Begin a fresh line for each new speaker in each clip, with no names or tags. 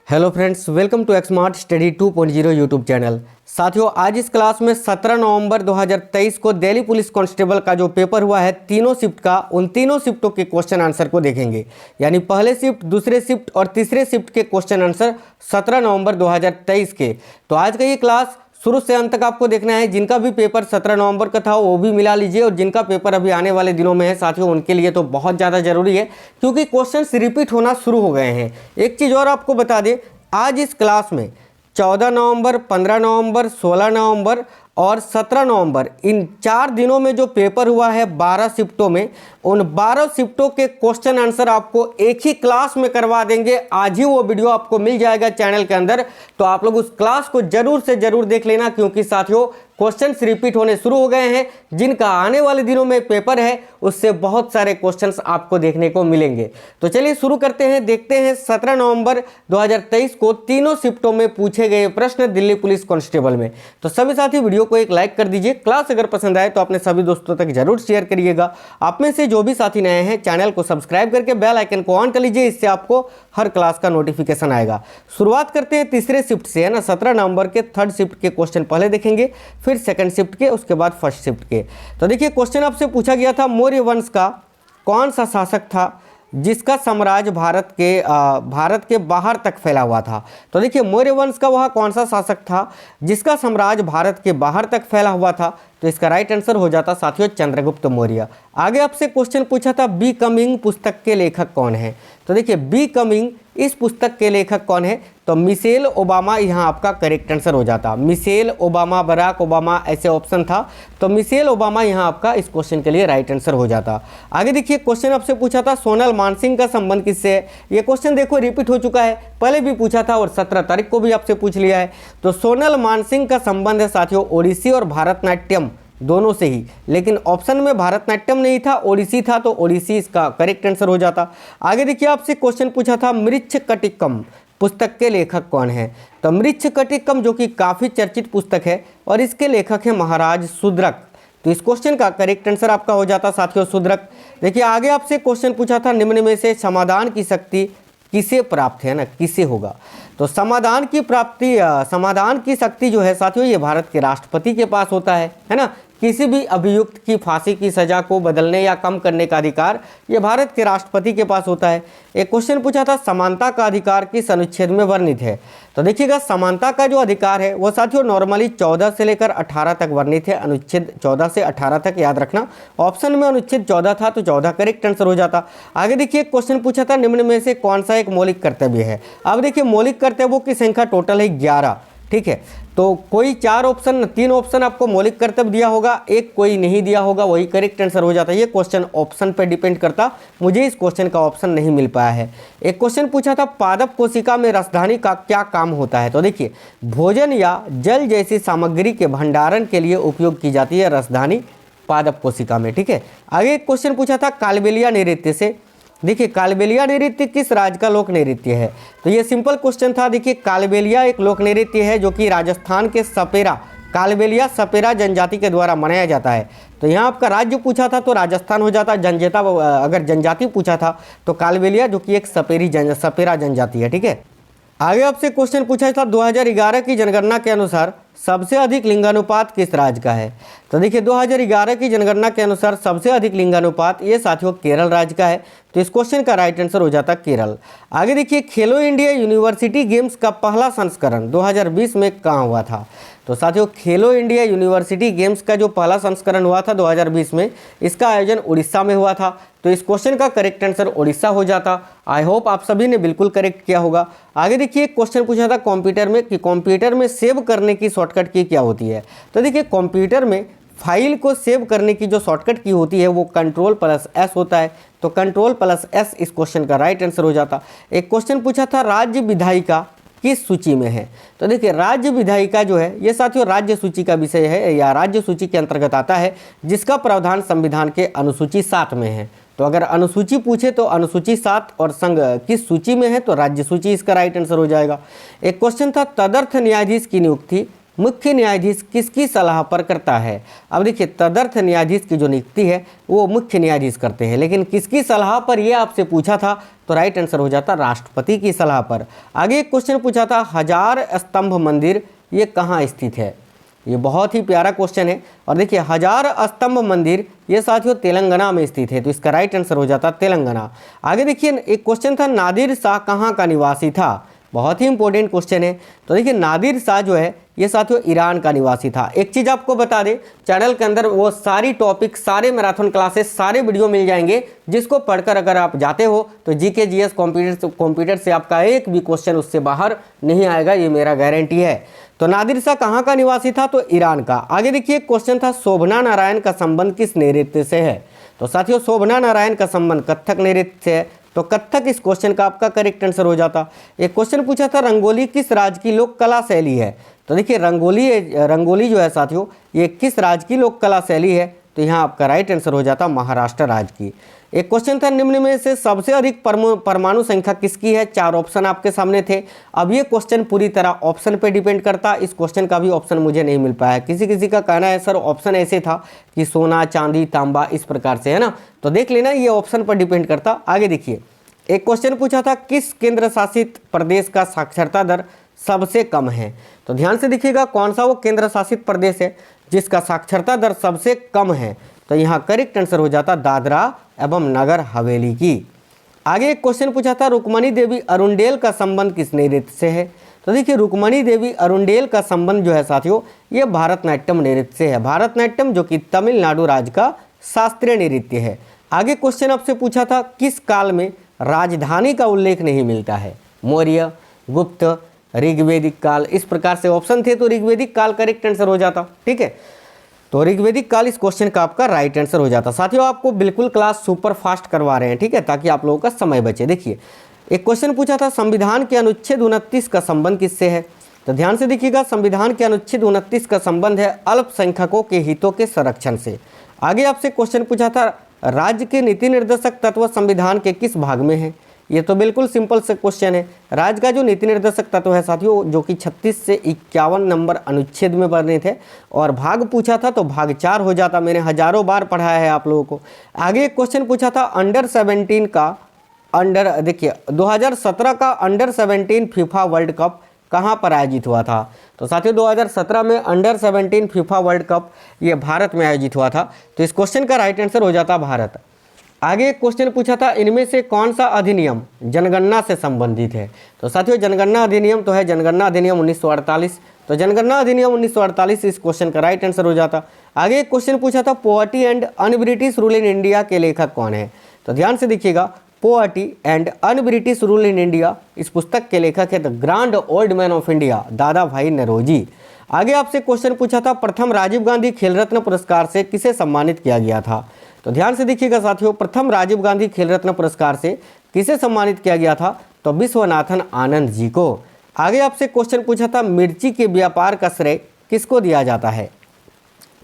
Hello friends, welcome to Xmart study 2.0 YouTube channel. साथियों, आज इस क्लास में 17 नवंबर 2023 को दिल्ली पुलिस कांस्टेबल का जो पेपर हुआ है तीनों शिफ्ट का, उन तीनों शिफ्टों के क्वेश्चन आंसर को देखेंगे। यानी पहले शिफ्ट, दूसरे शिफ्ट और तीसरे शिफ्ट के क्वेश्चन आंसर 17 नवंबर 2023 के। तो आज का ये क्लास शुरू से अंत तक आपको देखना है। जिनका भी पेपर 17 नवंबर का था वो भी मिला लीजिए, और जिनका पेपर अभी आने वाले दिनों में है साथियों, उनके लिए तो बहुत ज़्यादा जरूरी है, क्योंकि क्वेश्चंस रिपीट होना शुरू हो गए हैं। एक चीज़ और आपको बता दें, आज इस क्लास में 14 नवंबर, 15 नवंबर, 16 नवंबर और 17 नवंबर, इन 4 दिनों में जो पेपर हुआ है 12 शिफ्टों में, उन 12 शिफ्टों के क्वेश्चन आंसर आपको एक ही क्लास में करवा देंगे। आज ही वो वीडियो आपको मिल जाएगा चैनल के अंदर, तो आप लोग उस क्लास को जरूर से जरूर देख लेना, क्योंकि साथियों क्वेश्चंस रिपीट होने शुरू हो गए हैं। जिनका आने वाले दिनों में पेपर है उससे बहुत सारे क्वेश्चंस आपको देखने को मिलेंगे। तो चलिए शुरू करते हैं, देखते हैं 17 नवंबर 2023 को तीनों शिफ्टों में पूछे गए प्रश्न दिल्ली पुलिस कांस्टेबल में। तो सभी साथी वीडियो को एक लाइक कर दीजिए। क्लास अगर पसंद आए तो अपने सभी दोस्तों तक जरूर शेयर करिएगा। आप में से जो भी साथी नए हैं चैनल को सब्सक्राइब करके बेल आइकन को ऑन कर लीजिए, इससे आपको हर क्लास का नोटिफिकेशन आएगा। शुरुआत करते हैं तीसरे शिफ्ट से, है ना। 17 नवंबर के थर्ड शिफ्ट के क्वेश्चन पहले देखेंगे, फिर सेकंड शिफ्ट के, उसके बाद फर्स्ट शिफ्ट के। तो देखिए क्वेश्चन आपसे पूछा गया था, मौर्य वंश का कौन सा शासक था जिसका साम्राज्य भारत के बाहर तक फैला हुआ था। तो देखिए मौर्य वंश का वह कौन सा शासक था जिसका साम्राज्य भारत के बाहर तक फैला हुआ था। तो इसका राइट आंसर हो जाता साथियों चंद्रगुप्त मौर्य। आगे आपसे क्वेश्चन पूछा था, बी कमिंग पुस्तक के लेखक कौन है। तो देखिए बी कमिंग इस पुस्तक के लेखक कौन है। तो मिशेल ओबामा यहाँ आपका करेक्ट आंसर हो जाता। मिशेल ओबामा, बराक ओबामा, ऐसे ऑप्शन था, तो मिशेल ओबामा यहाँ आपका इस क्वेश्चन के लिए राइट आंसर हो जाता। आगे देखिए क्वेश्चन आपसे पूछा था, सोनल मानसिंह का संबंध किससे है। ये क्वेश्चन देखो रिपीट हो चुका है, पहले भी पूछा था और 17 तारीख को भी आपसे पूछ लिया है। तो सोनल मानसिंह का संबंध है साथियों ओडिसी और भारतनाट्यम दोनों से ही, लेकिन ऑप्शन में भारतनाट्यम नहीं था, ओडिसी था, तो ओडिसी इसका करेक्ट आंसर हो जाता। आगे देखिए आपसे क्वेश्चन पूछा था, मृच्छकटिकम पुस्तक के लेखक कौन है। तो मृच्छकटिकम जो कि काफ़ी चर्चित पुस्तक है और इसके लेखक है महाराज शूद्रक। तो इस क्वेश्चन का करेक्ट आंसर आपका हो जाता साथियों शूद्रक। देखिए आगे आपसे क्वेश्चन पूछा था, निम्न में से समाधान की शक्ति किसे प्राप्त है ना, किसे होगा। तो समाधान की शक्ति जो है साथियों ये भारत के राष्ट्रपति के पास होता है ना। किसी भी अभियुक्त की फांसी की सजा को बदलने या कम करने का अधिकार ये भारत के राष्ट्रपति के पास होता है। एक क्वेश्चन पूछा था, समानता का अधिकार किस अनुच्छेद में वर्णित है। तो देखिएगा समानता का जो अधिकार है वो साथियों नॉर्मली 14 से लेकर 18 तक वर्णित है। अनुच्छेद 14 से 18 तक याद रखना। ऑप्शन में अनुच्छेद 14 था, तो 14 करेक्ट आंसर हो जाता। आगे देखिए क्वेश्चन पूछा था, निम्न में से कौन सा एक मौलिक कर्तव्य है। अब देखिए मौलिक कर्तव्यों की संख्या टोटल है 11, ठीक है। तो कोई 3 ऑप्शन आपको मौलिक कर्तव्य दिया होगा, एक कोई नहीं दिया होगा, वही करेक्ट आंसर हो जाता है। ये क्वेश्चन ऑप्शन पे डिपेंड करता, मुझे इस क्वेश्चन का ऑप्शन नहीं मिल पाया है। एक क्वेश्चन पूछा था, पादप कोशिका में रसधानी का क्या काम होता है। तो देखिए भोजन या जल जैसी सामग्री के भंडारण के लिए उपयोग की जाती है रसधानी पादप कोशिका में, ठीक है। आगे एक क्वेश्चन पूछा था, कालबेलिया नृत्य से। देखिए कालबेलिया नृत्य किस राज्य का लोक नृत्य है। तो ये सिंपल क्वेश्चन था। देखिए कालबेलिया एक लोक नृत्य है जो कि राजस्थान के सपेरा, कालबेलिया सपेरा जनजाति के द्वारा मनाया जाता है। तो यहाँ आपका राज्य पूछा था तो राजस्थान हो जाता। अगर जनजाति पूछा था तो कालबेलिया जो कि एक सपेरा जनजाति है, ठीक है। आगे आपसे क्वेश्चन पूछा था, 2011 की जनगणना के अनुसार सबसे अधिक लिंगानुपात किस राज्य का है। तो देखिए 2011 की जनगणना के अनुसार सबसे अधिक लिंगानुपात ये साथियों केरल राज्य का है। तो इस क्वेश्चन का राइट आंसर हो जाता केरल। आगे देखिए खेलो इंडिया यूनिवर्सिटी गेम्स का पहला संस्करण 2020 में कहाँ हुआ था। तो साथियों खेलो इंडिया यूनिवर्सिटी गेम्स का जो पहला संस्करण हुआ था 2020 में, इसका आयोजन उड़ीसा में हुआ था। तो इस क्वेश्चन का करेक्ट आंसर उड़ीसा हो जाता। आई होप आप सभी ने बिल्कुल करेक्ट किया होगा। आगे देखिए क्वेश्चन पूछा था कंप्यूटर में कि कंप्यूटर में सेव करने की शॉर्टकट की क्या होती है। तो देखिए कंप्यूटर में फाइल को सेव करने की जो शॉर्टकट की होती है वो Ctrl+S होता है। तो Ctrl+S इस क्वेश्चन का राइट आंसर हो जाता। एक क्वेश्चन पूछा था, राज्य विधायिका किस सूची में है। तो देखिए राज्य विधायिका जो है ये साथियों राज्य सूची का विषय है या राज्य सूची के अंतर्गत आता है, जिसका प्रावधान संविधान के अनुसूची 7 में है। तो अगर अनुसूची पूछे तो अनुसूची 7 और संघ किस सूची में है, तो राज्य सूची इसका राइट आंसर हो जाएगा। एक क्वेश्चन था, तदर्थ न्यायाधीश की नियुक्ति मुख्य न्यायाधीश किसकी सलाह पर करता है। अब देखिए तदर्थ न्यायाधीश की जो नियुक्ति है वो मुख्य न्यायाधीश करते हैं, लेकिन किसकी सलाह पर ये आपसे पूछा था तो राइट आंसर हो जाता राष्ट्रपति की सलाह पर। आगे एक क्वेश्चन पूछा था हजार स्तंभ मंदिर ये कहाँ स्थित है। ये बहुत ही प्यारा क्वेश्चन है और देखिए हजार स्तंभ मंदिर ये साथियों तेलंगाना में स्थित है, तो इसका राइट आंसर हो जाता तेलंगाना। आगे देखिए एक क्वेश्चन था नादिर शाह कहाँ का निवासी था, बहुत ही इंपॉर्टेंट क्वेश्चन है। तो देखिए नादिर शाह जो है ये साथियों ईरान का निवासी था। एक चीज़ आपको बता दें, चैनल के अंदर वो सारी टॉपिक, सारे मैराथन क्लासेस, सारे वीडियो मिल जाएंगे, जिसको पढ़कर अगर आप जाते हो तो जीके जीएस कंप्यूटर से आपका एक भी क्वेश्चन उससे बाहर नहीं आएगा, ये मेरा गारंटी है। तो नादिर शाह कहाँ का निवासी था तो ईरान का। आगे देखिए क्वेश्चन था शोभना नारायण का संबंध किस नृत्य से है। तो साथियों शोभना नारायण का संबंध कथक नृत्य से है, तो कथक इस क्वेश्चन का आपका करेक्ट आंसर हो जाता। एक क्वेश्चन पूछा था रंगोली किस राज्य की लोक कला शैली है। तो देखिए रंगोली जो है साथियों ये किस राज्य की लोक कला शैली है, तो यहाँ आपका राइट आंसर हो जाता महाराष्ट्र राज्य की। एक क्वेश्चन था निम्न में से सबसे अधिक परमाणु संख्या किसकी है। 4 ऑप्शन आपके सामने थे। अब ये क्वेश्चन पूरी तरह ऑप्शन पे डिपेंड करता, इस क्वेश्चन का भी ऑप्शन मुझे नहीं मिल पाया। किसी किसी का कहना है सर ऑप्शन ऐसे था कि सोना चांदी तांबा इस प्रकार से, है ना, तो देख लेना ये ऑप्शन पर डिपेंड करता। आगे देखिए एक क्वेश्चन पूछा था किस केंद्र शासित प्रदेश का साक्षरता दर सबसे कम है। तो ध्यान से देखिएगा कौन सा वो केंद्र शासित प्रदेश है जिसका साक्षरता दर सबसे कम है, तो यहाँ करेक्ट आंसर हो जाता दादरा एवं नगर हवेली की। आगे एक क्वेश्चन पूछा था रुक्मणी देवी अरुंडेल का संबंध किस नृत्य से है। तो देखिए रुक्मणी देवी अरुंडेल का संबंध जो है साथियों ये भारतनाट्यम नृत्य से है। भारतनाट्यम जो कि तमिलनाडु राज्य का शास्त्रीय नृत्य है। आगे क्वेश्चन आपसे पूछा था किस काल में राजधानी का उल्लेख नहीं मिलता है। मौर्य, गुप्त, ऋग्वेदिक काल, इस प्रकार से ऑप्शन थे, तो ऋग्वेदिक काल करेक्ट आंसर हो जाता। ठीक है, तो ऋग्वेदिक काल इस क्वेश्चन का आपका राइट आंसर हो जाता। साथियों आपको बिल्कुल क्लास सुपर फास्ट करवा रहे हैं, ठीक है, ताकि आप लोगों का समय बचे। देखिए एक क्वेश्चन पूछा था संविधान के अनुच्छेद 29 का संबंध किससे है। तो ध्यान से देखिएगा संविधान के अनुच्छेद 29 का संबंध है अल्पसंख्यकों के हितों के संरक्षण से। आगे आपसे क्वेश्चन पूछा था राज्य के नीति निर्देशक तत्व संविधान के किस भाग में है। ये तो बिल्कुल सिंपल से क्वेश्चन है। राज्य का जो नीति निर्देशक तत्व है साथियों जो कि 36 से 51 नंबर अनुच्छेद में बने थे, और भाग पूछा था तो भाग 4 हो जाता। मैंने हजारों बार पढ़ाया है आप लोगों को। आगे एक क्वेश्चन पूछा था अंडर 17 का देखिए 2017 का अंडर 17 फीफा वर्ल्ड कप कहाँ पर आयोजित हुआ था। तो साथियों 2017 में अंडर 17 फीफा वर्ल्ड कप ये भारत में आयोजित हुआ था, तो इस क्वेश्चन का राइट आंसर हो जाता भारत। आगे एक क्वेश्चन पूछा था इनमें से कौन सा अधिनियम जनगणना से संबंधित है। तो साथियों जनगणना अधिनियम तो है जनगणना अधिनियम 1948, तो जनगणना अधिनियम 1948 इस क्वेश्चन का राइट आंसर हो जाता। आगे एक क्वेश्चन पूछा था poverty and un British rule in India के लेखक कौन है। तो ध्यान से देखिएगा poverty and un British rule in India इस पुस्तक के लेखक है the grand old man of India दादा भाई नौरोजी। आगे आपसे क्वेश्चन पूछा था प्रथम राजीव गांधी खेल रत्न पुरस्कार से किसे सम्मानित किया गया था। तो ध्यान से देखिएगा साथियों प्रथम राजीव गांधी खेल रत्न पुरस्कार से किसे सम्मानित किया गया था, तो विश्वनाथन आनंद जी को। आगे आपसे क्वेश्चन पूछा था मिर्ची के व्यापार का श्रेय किसको दिया जाता है।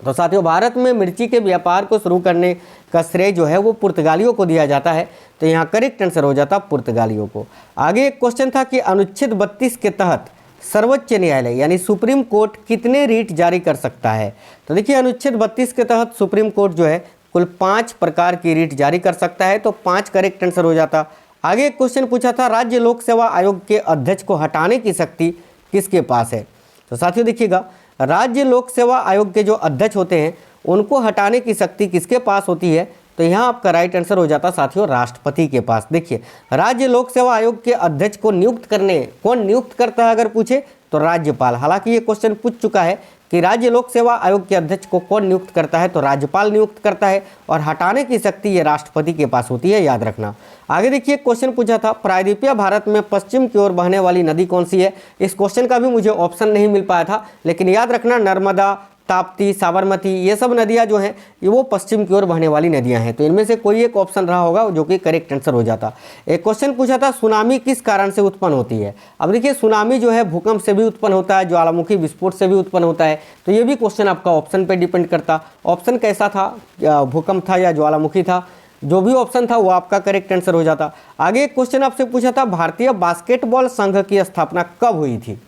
तो साथियों भारत में मिर्ची के व्यापार को शुरू करने का श्रेय जो है वो पुर्तगालियों को दिया जाता है, तो यहाँ करेक्ट आंसर हो जाता पुर्तगालियों को। आगे एक क्वेश्चन था कि अनुच्छेद 32 के तहत सर्वोच्च न्यायालय यानी सुप्रीम कोर्ट कितने रीट जारी कर सकता है। तो देखिए अनुच्छेद 32 के तहत सुप्रीम कोर्ट जो है कुल 5 प्रकार की रीट जारी कर सकता है, तो 5 करेक्ट आंसर हो जाता। आगे एक क्वेश्चन पूछा था राज्य लोक सेवा आयोग के अध्यक्ष को हटाने की शक्ति किसके पास है। तो साथियों देखिएगा राज्य लोक सेवा आयोग के जो अध्यक्ष होते हैं उनको हटाने की शक्ति किसके पास होती है, तो यहाँ आपका राइट आंसर हो जाता साथियों राष्ट्रपति के पास। देखिए राज्य लोक सेवा आयोग के अध्यक्ष को नियुक्त करने कौन नियुक्त करता है अगर पूछे तो राज्यपाल। हालांकि ये क्वेश्चन पूछ चुका है कि राज्य लोक सेवा आयोग के अध्यक्ष को कौन नियुक्त करता है, तो राज्यपाल नियुक्त करता है, और हटाने की शक्ति ये राष्ट्रपति के पास होती है, याद रखना। आगे देखिए क्वेश्चन पूछा था प्रायद्वीपीय भारत में पश्चिम की ओर बहने वाली नदी कौन सी है। इस क्वेश्चन का भी मुझे ऑप्शन नहीं मिल पाया था, लेकिन याद रखना नर्मदा, ताप्ती, साबरमती ये सब नदियां जो हैं ये वो पश्चिम की ओर बहने वाली नदियां हैं, तो इनमें से कोई एक ऑप्शन रहा होगा जो कि करेक्ट आंसर हो जाता। एक क्वेश्चन पूछा था सुनामी किस कारण से उत्पन्न होती है। अब देखिए सुनामी जो है भूकंप से भी उत्पन्न होता है, ज्वालामुखी विस्फोट से भी उत्पन्न होता है, तो ये भी क्वेश्चन आपका ऑप्शन पर डिपेंड करता। ऑप्शन कैसा था, भूकंप था या ज्वालामुखी था, जो भी ऑप्शन था वो आपका करेक्ट आंसर हो जाता। आगे एक क्वेश्चन आपसे पूछा था भारतीय बास्केटबॉल संघ की स्थापना कब हुई थी।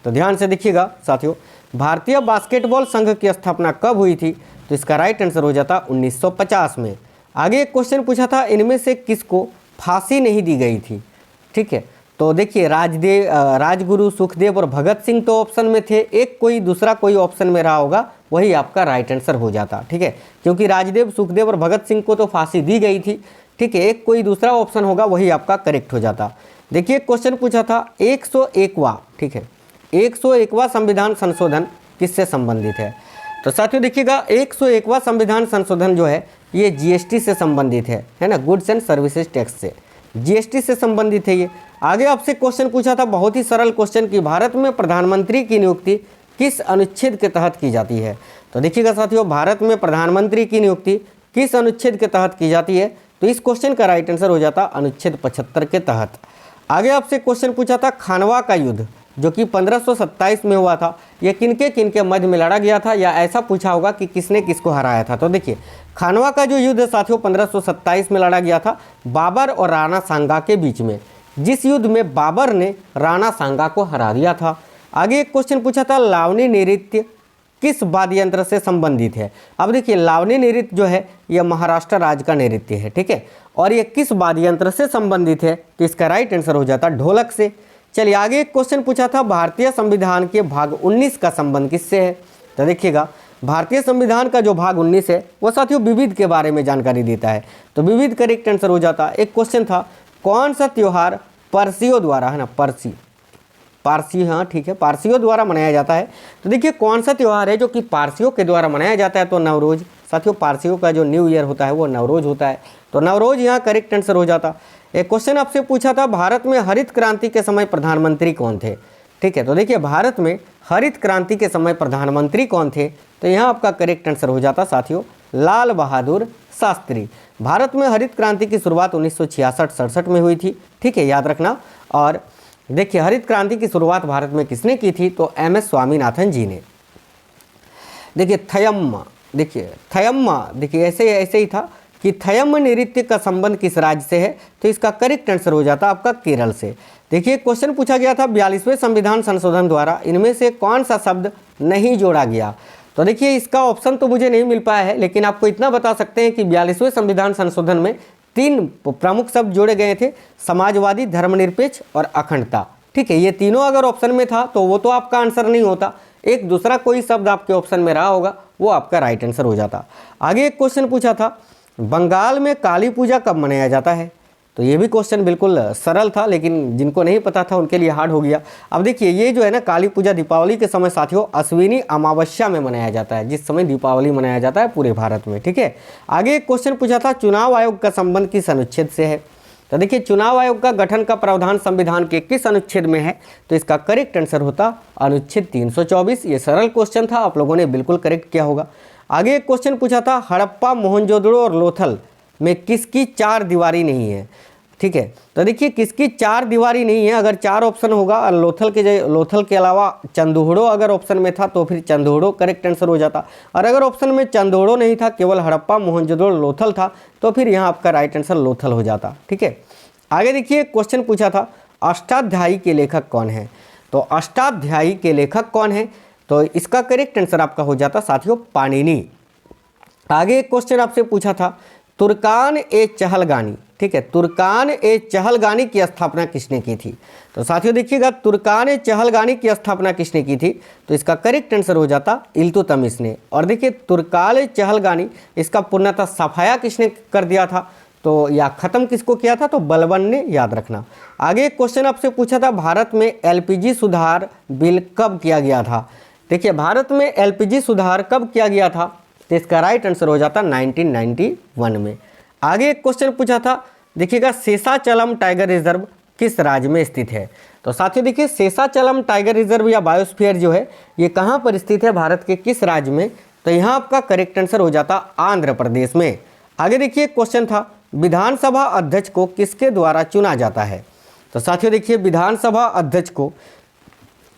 तो ध्यान से देखिएगा साथियों भारतीय बास्केटबॉल संघ की स्थापना कब हुई थी? तो इसका राइट आंसर हो जाता 1950 में। आगे एक क्वेश्चन पूछा था, इनमें से किसको फांसी नहीं दी गई थी? ठीक है, तो देखिए राजगुरु, सुखदेव और भगत सिंह तो ऑप्शन में थे, एक कोई दूसरा कोई ऑप्शन में रहा होगा, वही आपका राइट आंसर हो जाता। ठीक है, क्योंकि राजदेव, सुखदेव और भगत सिंह को तो फांसी दी गई थी। ठीक है, एक कोई दूसरा ऑप्शन होगा, वही आपका करेक्ट हो जाता। देखिए क्वेश्चन पूछा था 101वां, ठीक है, 101वां संविधान संशोधन किससे संबंधित है? तो साथियों देखिएगा 101वां संविधान संशोधन जो है ये जीएसटी से संबंधित है ना, गुड्स एंड सर्विसेज टैक्स से, जीएसटी से संबंधित है ये। आगे आपसे क्वेश्चन पूछा था, बहुत ही सरल क्वेश्चन, कि भारत में प्रधानमंत्री की नियुक्ति किस अनुच्छेद के तहत की जाती है? तो देखिएगा साथियों, भारत में प्रधानमंत्री की नियुक्ति किस अनुच्छेद के तहत की जाती है? तो इस क्वेश्चन का राइट आंसर हो जाता अनुच्छेद 75 के तहत। आगे आपसे क्वेश्चन पूछा था, खानवा का युद्ध जो कि 1527 में हुआ था, यह किनके मध्य में लड़ा गया था, या ऐसा पूछा होगा कि किसने किसको हराया था? तो देखिए खानवा का जो युद्ध साथियों 1527 में लड़ा गया था बाबर और राणा सांगा के बीच में, जिस युद्ध में बाबर ने राणा सांगा को हरा दिया था। आगे एक क्वेश्चन पूछा था, लावनी नृत्य किस वाद्य यंत्र से संबंधित है? अब देखिए लावनी नृत्य जो है यह महाराष्ट्र राज्य का नृत्य है, ठीक है, और यह किस वाद्य यंत्र से संबंधित है? तो इसका राइट आंसर हो जाता ढोलक से। चलिए आगे एक क्वेश्चन पूछा था, भारतीय संविधान के भाग 19 का संबंध किससे है? तो देखिएगा भारतीय संविधान का जो भाग 19 है वो साथियों विविध के बारे में जानकारी देता है, तो विविध करेक्ट आंसर हो जाता। एक क्वेश्चन था, कौन सा त्यौहार पारसियों द्वारा, है ना, पारसी, हाँ ठीक है, पारसियों द्वारा मनाया जाता है? तो देखिए कौन सा त्यौहार है जो कि पारसियों के द्वारा मनाया जाता है? तो नवरोज। साथियों पारसियों का जो न्यू ईयर होता है वो नवरोज होता है, तो नवरोज यहाँ करेक्ट आंसर हो जाता। एक क्वेश्चन आपसे पूछा था, भारत में हरित क्रांति के समय प्रधानमंत्री कौन थे? ठीक है, तो देखिए भारत में हरित क्रांति के समय प्रधानमंत्री कौन थे? तो यहाँ आपका करेक्ट आंसर हो जाता साथियों लाल बहादुर शास्त्री। भारत में हरित क्रांति की शुरुआत 1966-67 में हुई थी, ठीक है, याद रखना। और देखिए हरित क्रांति की शुरुआत भारत में किसने की थी? तो MS स्वामीनाथन जी ने। देखिए थयम्मा, देखिए ऐसे ही था कि थयम्म नृत्य का संबंध किस राज्य से है? तो इसका करेक्ट आंसर हो जाता आपका केरल से। देखिए क्वेश्चन पूछा गया था, 42वें संविधान संशोधन द्वारा इनमें से कौन सा शब्द नहीं जोड़ा गया? तो देखिए इसका ऑप्शन तो मुझे नहीं मिल पाया है, लेकिन आपको इतना बता सकते हैं कि 42वें संविधान संशोधन में 3 प्रमुख शब्द जोड़े गए थे, समाजवादी, धर्मनिरपेक्ष और अखंडता। ठीक है, ये तीनों अगर ऑप्शन में था तो वो तो आपका आंसर नहीं होता, एक दूसरा कोई शब्द आपके ऑप्शन में रहा होगा, वो आपका राइट आंसर हो जाता। आगे एक क्वेश्चन पूछा था, बंगाल में काली पूजा कब मनाया जाता है? तो ये भी क्वेश्चन बिल्कुल सरल था, लेकिन जिनको नहीं पता था उनके लिए हार्ड हो गया। अब देखिए ये जो है ना काली पूजा दीपावली के समय साथियों अश्विनी अमावस्या में मनाया जाता है, जिस समय दीपावली मनाया जाता है पूरे भारत में, ठीक है। आगे एक क्वेश्चन पूछा था, चुनाव आयोग का संबंध किस अनुच्छेद से है? तो देखिए चुनाव आयोग का गठन का प्रावधान संविधान के किस अनुच्छेद में है? तो इसका करेक्ट आंसर होता अनुच्छेद 324। ये सरल क्वेश्चन था, आप लोगों ने बिल्कुल करेक्ट किया होगा। आगे एक क्वेश्चन पूछा था, हड़प्पा, मोहनजोदड़ो और लोथल में किसकी 4 दीवारी नहीं है? ठीक है, तो देखिए किसकी 4 दीवारी नहीं है, अगर 4 ऑप्शन होगा और लोथल के अलावा चंदोहड़ो अगर ऑप्शन में था तो फिर चंदोहड़ो करेक्ट आंसर हो जाता, और अगर ऑप्शन में चंदोहड़ो नहीं था, केवल हड़प्पा, मोहनजोदड़ो, लोथल था, तो फिर यहाँ आपका राइट आंसर लोथल हो जाता। ठीक है, आगे देखिए क्वेश्चन पूछा था, अष्टाध्यायी के लेखक कौन है? तो अष्टाध्यायी के लेखक कौन है? तो इसका करेक्ट आंसर आपका हो जाता साथियों पाणिनि। आगे एक क्वेश्चन आपसे पूछा था, तुर्कान ए चहलगानी, ठीक है, तुर्कान ए चहलगानी की स्थापना किसने की थी? तो साथियों देखिएगा तुर्कान ए चहलगानी की स्थापना किसने की थी? तो इसका करेक्ट आंसर हो जाता इल्तुतमिश ने। और देखिए तुर्कान ए चहलगानी इसका पूर्णतः सफाया किसने कर दिया था? तो या ख़त्म किसको किया था? तो बलबन ने, याद रखना। आगे एक क्वेश्चन आपसे पूछा था, भारत में LPG सुधार बिल कब किया गया था? देखिए भारत में LPG सुधार कब किया गया था? तो इसका राइट आंसर हो जाता 1991 में। आगे एक क्वेश्चन पूछा था, देखिएगा शेषाचलम टाइगर रिजर्व किस राज्य में स्थित है? तो साथियों देखिए शेषाचलम टाइगर रिजर्व या बायोस्फीयर जो है ये कहाँ पर स्थित है, भारत के किस राज्य में? तो यहाँ आपका करेक्ट आंसर हो जाता आंध्र प्रदेश में। आगे देखिए क्वेश्चन था, विधानसभा अध्यक्ष को किसके द्वारा चुना जाता है? तो साथियों देखिए विधानसभा अध्यक्ष को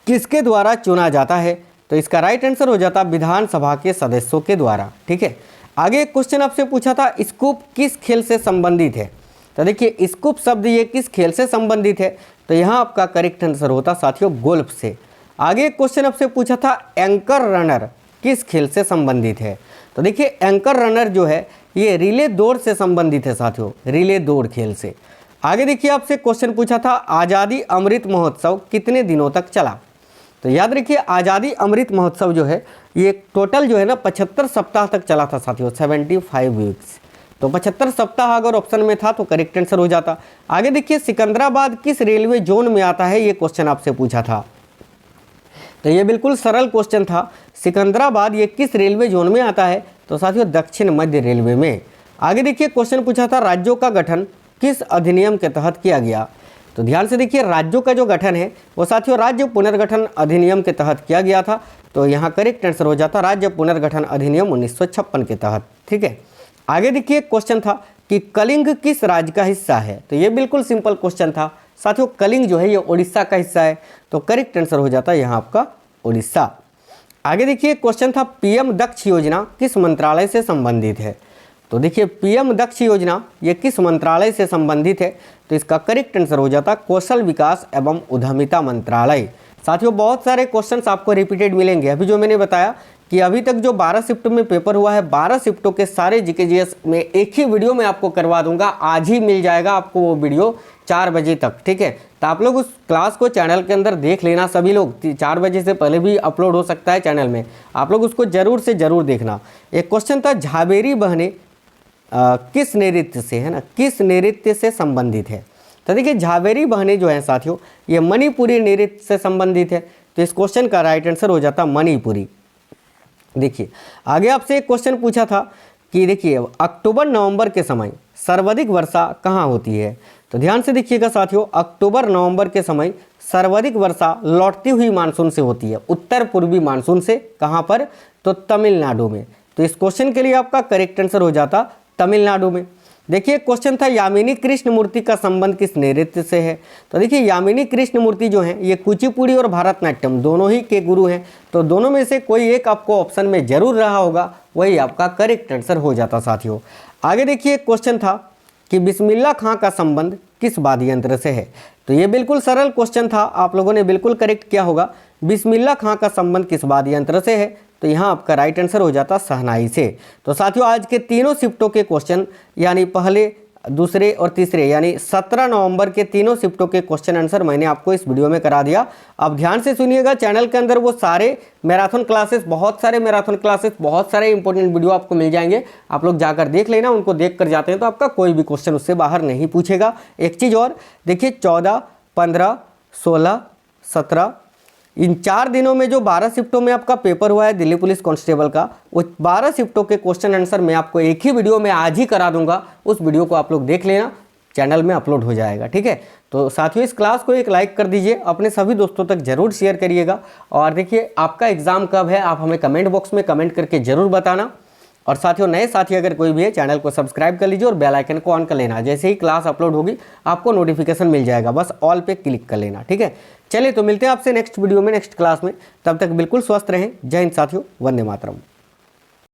किसके द्वारा चुना जाता है? तो इसका राइट आंसर हो जाता विधानसभा के सदस्यों के द्वारा। ठीक है, आगे एक क्वेश्चन आपसे पूछा था, स्कूप किस खेल से संबंधित है? तो देखिए स्कूप शब्द ये किस खेल से संबंधित है? तो यहाँ आपका करेक्ट आंसर होता साथियों गोल्फ से। आगे एक क्वेश्चन आपसे पूछा था एंकर रनर किस खेल से संबंधित है। तो देखिए एंकर रनर जो है ये रिले दौड़ से संबंधित है साथियों, रिले दौड़ खेल से। आगे देखिए आपसे क्वेश्चन पूछा था आज़ादी अमृत महोत्सव कितने दिनों तक चला। तो याद रखिए आज़ादी अमृत महोत्सव जो है ये टोटल जो है ना 75 सप्ताह तक चला था साथियों, 75 वीक्स। तो 75 सप्ताह अगर ऑप्शन में था तो करेक्ट आंसर हो जाता। आगे देखिए सिकंदराबाद किस रेलवे जोन में आता है, ये क्वेश्चन आपसे पूछा था। तो ये बिल्कुल सरल क्वेश्चन था, सिकंदराबाद ये किस रेलवे जोन में आता है। तो साथियों दक्षिण मध्य रेलवे में। आगे देखिए क्वेश्चन पूछा था राज्यों का गठन किस अधिनियम के तहत किया गया। तो ध्यान से देखिए राज्यों का जो गठन है वो साथियों राज्य पुनर्गठन अधिनियम के तहत किया गया था। तो यहाँ करेक्ट आंसर हो जाता राज्य पुनर्गठन अधिनियम 1956 के तहत। ठीक है, आगे देखिए क्वेश्चन था कि कलिंग किस राज्य का हिस्सा है। तो ये बिल्कुल सिंपल क्वेश्चन था साथियों, कलिंग जो है ये उड़ीसा का हिस्सा है। तो करेक्ट आंसर हो जाता है यहाँ आपका उड़ीसा। आगे देखिए क्वेश्चन था पीएम दक्ष योजना किस मंत्रालय से संबंधित है। तो देखिए पीएम दक्ष योजना ये किस मंत्रालय से संबंधित है। तो इसका करेक्ट आंसर हो जाता कौशल विकास एवं उद्यमिता मंत्रालय। साथियों बहुत सारे क्वेश्चंस आपको रिपीटेड मिलेंगे। अभी जो मैंने बताया कि अभी तक जो 12 शिफ्ट में पेपर हुआ है 12 शिफ्टों के सारे जीके जीएस में एक ही वीडियो में आपको करवा दूंगा। आज ही मिल जाएगा आपको वो वीडियो 4 बजे तक। ठीक है, तो आप लोग उस क्लास को चैनल के अंदर देख लेना सभी लोग। 4 बजे से पहले भी अपलोड हो सकता है चैनल में, आप लोग उसको जरूर से जरूर देखना। एक क्वेश्चन था झावेरी बहने किस नृत्य से है ना, किस नृत्य से संबंधित है। तो देखिए झावेरी बहने जो है साथियों ये मणिपुरी नृत्य से संबंधित है। तो इस क्वेश्चन का राइट आंसर हो जाता मणिपुरी। देखिए आगे आपसे एक क्वेश्चन पूछा था कि देखिए अक्टूबर नवंबर के समय सर्वाधिक वर्षा कहाँ होती है। तो ध्यान से देखिएगा साथियों, अक्टूबर नवंबर के समय सर्वाधिक वर्षा लौटती हुई मानसून से होती है, उत्तर पूर्वी मानसून से। कहाँ पर, तो तमिलनाडु में। तो इस क्वेश्चन के लिए आपका करेक्ट आंसर हो जाता तमिलनाडु में। देखिए क्वेश्चन था यामिनी कृष्णमूर्ति का संबंध किस नृत्य से है। तो देखिए यामिनी कृष्णमूर्ति जो हैं ये कुचिपुड़ी और भरतनाट्यम दोनों ही के गुरु हैं। तो दोनों में से कोई एक आपको ऑप्शन में जरूर रहा होगा, वही आपका करेक्ट आंसर हो जाता साथियों। आगे देखिए क्वेश्चन था कि बिस्मिल्लाह खां का संबंध किस वाद्य यंत्र से है। तो ये बिल्कुल सरल क्वेश्चन था, आप लोगों ने बिल्कुल करेक्ट किया होगा। बिस्मिल्लाह खां का संबंध किस वाद्य यंत्र से है। तो यहाँ आपका राइट आंसर हो जाता शहनाई से। तो साथियों आज के तीनों शिफ्टों के क्वेश्चन यानी पहले, दूसरे और तीसरे यानी 17 नवंबर के तीनों शिफ्टों के क्वेश्चन आंसर मैंने आपको इस वीडियो में करा दिया। अब ध्यान से सुनिएगा, चैनल के अंदर वो सारे मैराथन क्लासेस, बहुत सारे मैराथन क्लासेस, बहुत सारे इंपॉर्टेंट वीडियो आपको मिल जाएंगे। आप लोग जाकर देख लेना, उनको देख कर जाते हैं तो आपका कोई भी क्वेश्चन उससे बाहर नहीं पूछेगा। एक चीज़ और देखिए 14, 15, 16, 17 इन 4 दिनों में जो 12 शिफ्टों में आपका पेपर हुआ है दिल्ली पुलिस कांस्टेबल का, वो 12 शिफ्टों के क्वेश्चन आंसर मैं आपको एक ही वीडियो में आज ही करा दूंगा। उस वीडियो को आप लोग देख लेना, चैनल में अपलोड हो जाएगा। ठीक है, तो साथियों इस क्लास को एक लाइक कर दीजिए, अपने सभी दोस्तों तक जरूर शेयर करिएगा। और देखिए आपका एग्जाम कब है आप हमें कमेंट बॉक्स में कमेंट करके जरूर बताना। और साथियों नए साथी अगर कोई भी है चैनल को सब्सक्राइब कर लीजिए और बेल आइकन को ऑन कर लेना। जैसे ही क्लास अपलोड होगी आपको नोटिफिकेशन मिल जाएगा, बस ऑल पे क्लिक कर लेना। ठीक है, चलिए तो मिलते हैं आपसे नेक्स्ट वीडियो में, नेक्स्ट क्लास में। तब तक बिल्कुल स्वस्थ रहें। जय हिंद साथियों, वंदे मातरम।